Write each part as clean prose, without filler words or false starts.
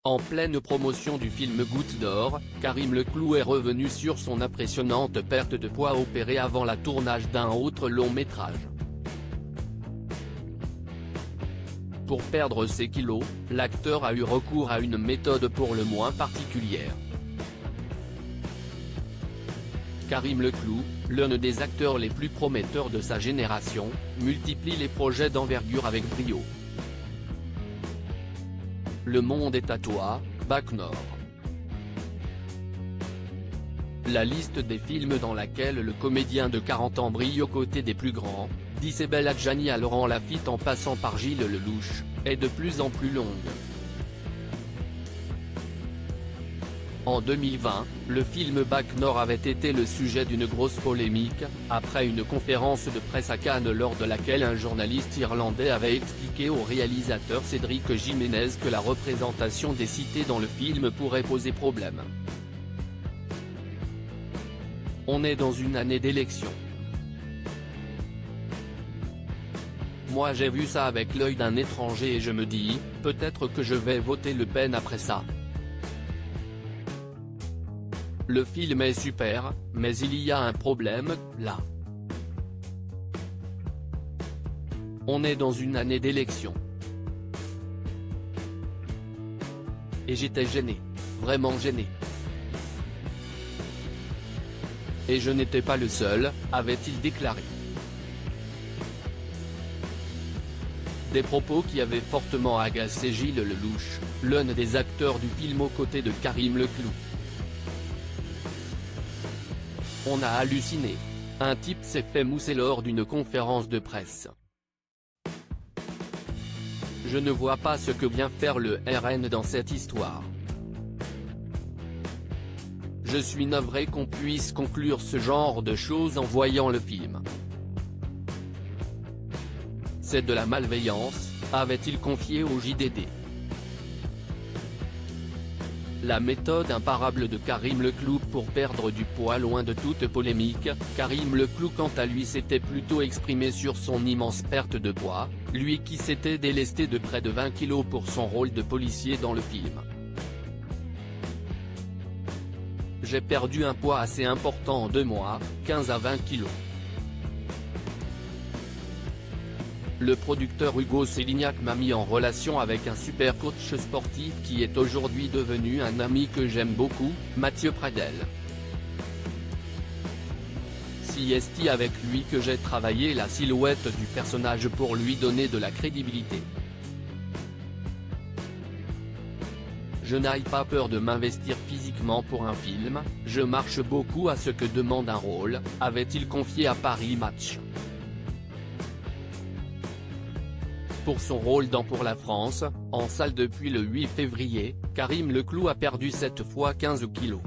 En pleine promotion du film Goutte d'or, Karim Leclou est revenu sur son impressionnante perte de poids opérée avant le tournage d'un autre long métrage. Pour perdre ses kilos, l'acteur a eu recours à une méthode pour le moins particulière. Karim Leclou, l'un des acteurs les plus prometteurs de sa génération, multiplie les projets d'envergure avec brio. Le monde est à toi, Bac Nord. La liste des films dans laquelle le comédien de 40 ans brille aux côtés des plus grands, d'Isabelle Adjani à Laurent Lafitte en passant par Gilles Lelouch, est de plus en plus longue. En 2020, le film Bac Nord avait été le sujet d'une grosse polémique, après une conférence de presse à Cannes lors de laquelle un journaliste irlandais avait expliqué au réalisateur Cédric Jiménez que la représentation des cités dans le film pourrait poser problème. On est dans une année d'élection. Moi j'ai vu ça avec l'œil d'un étranger et je me dis, peut-être que je vais voter Le Pen après ça. Le film est super, mais il y a un problème, là. On est dans une année d'élection. Et j'étais gêné. Vraiment gêné. Et je n'étais pas le seul, avait-il déclaré. Des propos qui avaient fortement agacé Gilles Lelouch, l'un des acteurs du film aux côtés de Karim Leclou. On a halluciné. Un type s'est fait mousser lors d'une conférence de presse. Je ne vois pas ce que vient faire le RN dans cette histoire. Je suis navré qu'on puisse conclure ce genre de choses en voyant le film. C'est de la malveillance, avait-il confié au JDD. La méthode imparable de Karim Leclou pour perdre du poids. Loin de toute polémique, Karim Leclou quant à lui s'était plutôt exprimé sur son immense perte de poids, lui qui s'était délesté de près de 20 kilos pour son rôle de policier dans le film. J'ai perdu un poids assez important en 2 mois, 15 à 20 kilos. Le producteur Hugo Sélignac m'a mis en relation avec un super coach sportif qui est aujourd'hui devenu un ami que j'aime beaucoup, Mathieu Pradel. C'est avec lui que j'ai travaillé la silhouette du personnage pour lui donner de la crédibilité. Je n'ai pas peur de m'investir physiquement pour un film, je marche beaucoup à ce que demande un rôle, avait-il confié à Paris Match. Pour son rôle dans Pour la France, en salle depuis le 8 février, Karim Leclou a perdu cette fois 15 kilos.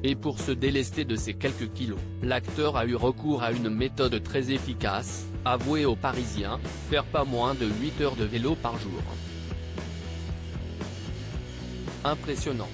Et pour se délester de ces quelques kilos, l'acteur a eu recours à une méthode très efficace, avoué aux Parisiens, faire pas moins de 8 heures de vélo par jour. Impressionnant.